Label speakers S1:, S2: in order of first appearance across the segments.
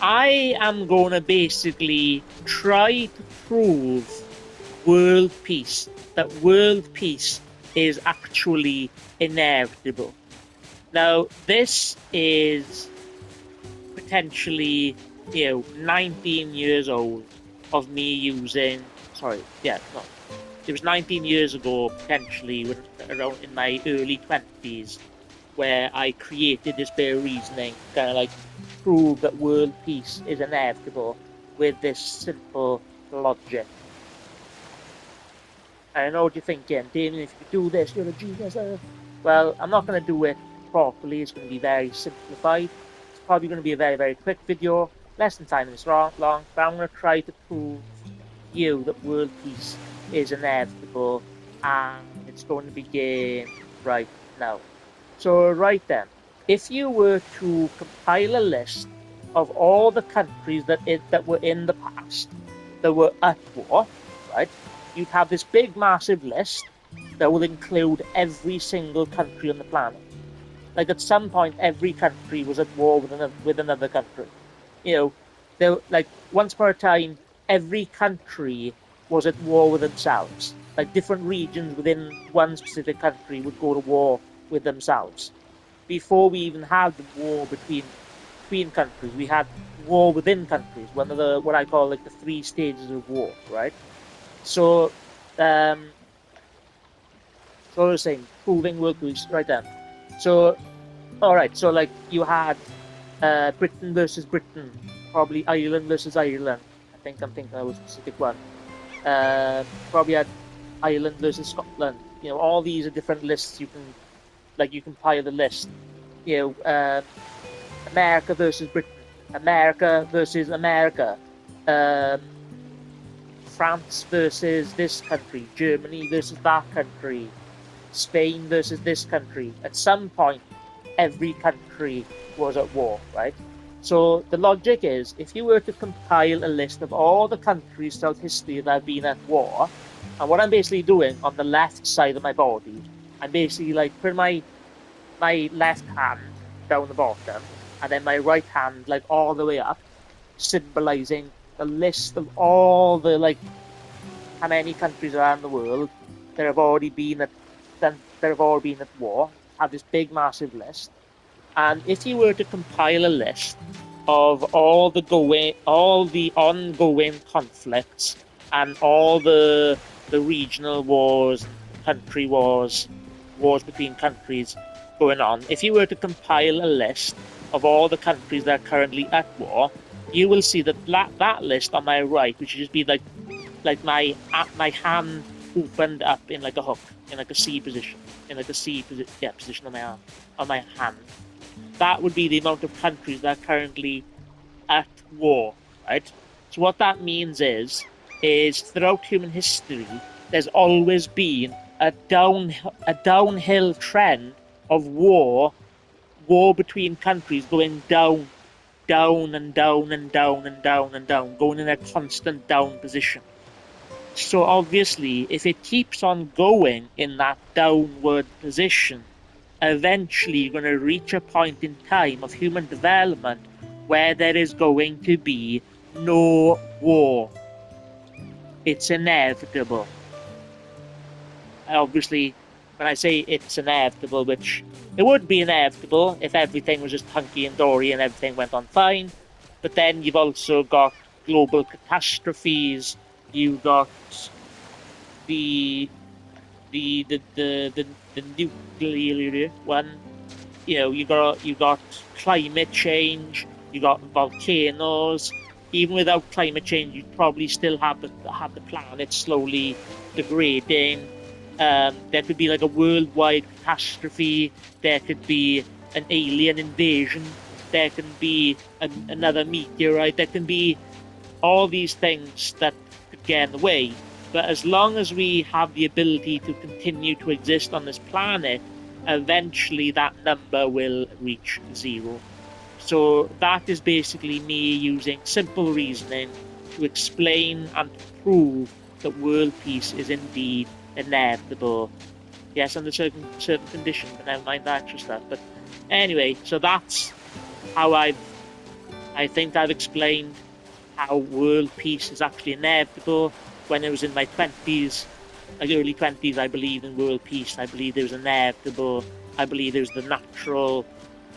S1: I am going to basically try to prove world peace, that world peace is actually inevitable. Now, this is potentially, 19 years old of me using, sorry, yeah, no, it was 19 years ago, potentially, around in my early 20s, where I created this bit of reasoning, kind of like prove that world peace is inevitable with this simple logic. I know what you're thinking, Damien, if you could do this, you're a genius. Well, I'm not going to do it properly. It's going to be very simplified. It's probably going to be a very, very quick video, less than 5 minutes long, but I'm going to try to prove to you that world peace is inevitable, and it's going to begin right now. So, right then, if you were to compile a list of all the countries that were in the past that were at war, right? You'd have this big, massive list that will include every single country on the planet. Like at some point, every country was at war with another country. Like once upon a time, every country was at war with themselves. Like different regions within one specific country would go to war with themselves. Before we even had the war between countries, we had war within countries. One of the what I call like the three stages of war, right? So, so I was saying, proving world peace, right then. So, all right. So, like, you had Britain versus Britain, probably Ireland versus Ireland. I think I'm thinking of a specific one. Probably had Ireland versus Scotland. All these are different lists. You compile the list. America versus Britain, America versus America, um, France versus this country, Germany versus that country, Spain versus this country. At some point, every country was at war, right? So the logic is, if you were to compile a list of all the countries throughout history that have been at war, and what I'm basically doing on the left side of my body, I'm basically like putting my left hand down the bottom, and then my right hand like all the way up, symbolizing the list of all the like how many countries around the world that have already been at war. Have this big massive list, and if you were to compile a list of all the ongoing conflicts and all the regional wars and country wars between countries going on, if you were to compile a list of all the countries that are currently at war, you will see that list on my right, which would just be like my hand opened up in like a hook, in like a C position, position on my hand. That would be the amount of countries that are currently at war, right? So what that means is throughout human history, there's always been a downhill trend of war between countries going down, down and down and down and down and down, going in a constant down position. So obviously, if it keeps on going in that downward position, eventually you're going to reach a point in time of human development where there is going to be no war. It's inevitable. Obviously, when I say it's inevitable, which it would be inevitable if everything was just hunky and dory and everything went on fine, but then you've also got global catastrophes. You've got the the nuclear one. You got climate change. You got volcanoes. Even without climate change, you'd probably still have the planet slowly degrading. There could be like a worldwide catastrophe. There could be an alien invasion. There can be another meteorite. There can be all these things that could get in the way. But as long as we have the ability to continue to exist on this planet, eventually that number will reach zero. So that is basically me using simple reasoning to explain and to prove that world peace is indeed inevitable. Yes, under certain conditions, but never mind that extra stuff. But anyway, so that's how I've I think I've explained how world peace is actually inevitable. When I was in my 20s, like early 20s, I believed in world peace. I believed it was inevitable. I believed it was the natural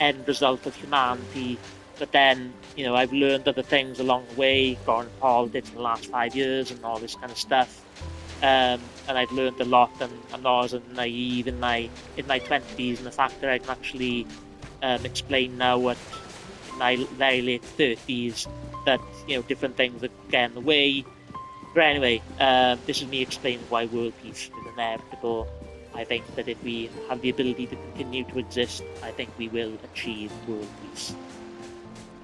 S1: end result of humanity. But then, I've learned other things along the way, got into politics in the last 5 years and all this kind of stuff. And I've learned a lot, and I'm not as naive in my 20s, and the fact that I can actually explain now what in my very late 30s that different things that get in the way. But anyway, this is me explaining why world peace is inevitable. I think that if we have the ability to continue to exist, I think we will achieve world peace.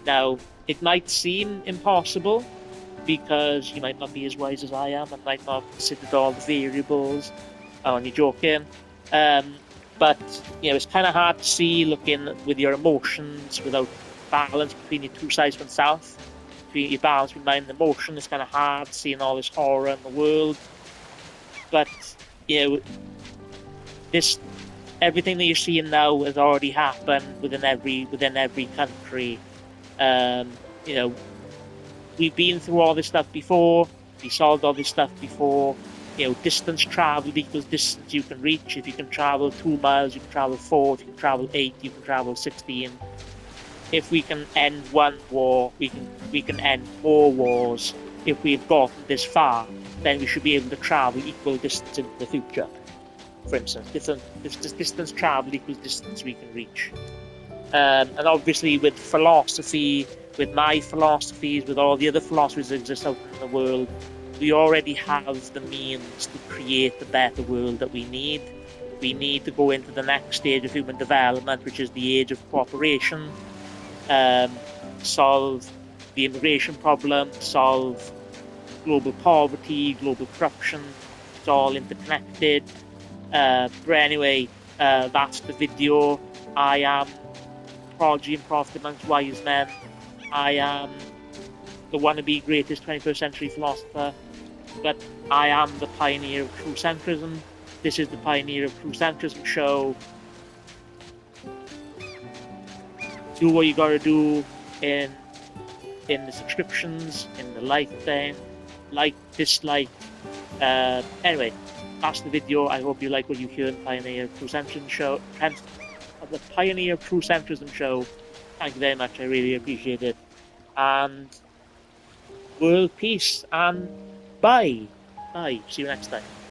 S1: Now, it might seem impossible because you might not be as wise as I am and might not have considered all the variables. I'm only joking. But it's kind of hard to see looking with your emotions without balance between your two sides of oneself. Between your balance between mind and emotion, it's kind of hard seeing all this horror in the world. But this everything that you're seeing now has already happened within every country. You know, we've been through all this stuff before. We solved all this stuff before. Distance traveled equals distance you can reach. If you can travel 2 miles, you can travel 4. If you can travel 8, you can travel 16. If we can end one war, we can end more wars. If we've gotten this far, then we should be able to travel equal distance into the future. For instance, distance traveled equals distance we can reach. And obviously with philosophy, with my philosophies, with all the other philosophies that exist out in the world, we already have the means to create the better world that we need. We need to go into the next stage of human development, which is the age of cooperation, solve the immigration problem, solve global poverty, global corruption. It's all interconnected. But anyway, that's the video. I am Prodigy and Prophet amongst wise men. I am the wannabe greatest 21st century philosopher, but I am the pioneer of true centrism. This is the Pioneer of True Centrism show. Do what you gotta do in the subscriptions, in the like thing, like, dislike. Anyway, that's the video. I hope you like what you hear in Pioneer of True Centrism show. The Pioneer of True Centrism show. Thank you very much. I really appreciate it. And world peace and bye. Bye. See you next time.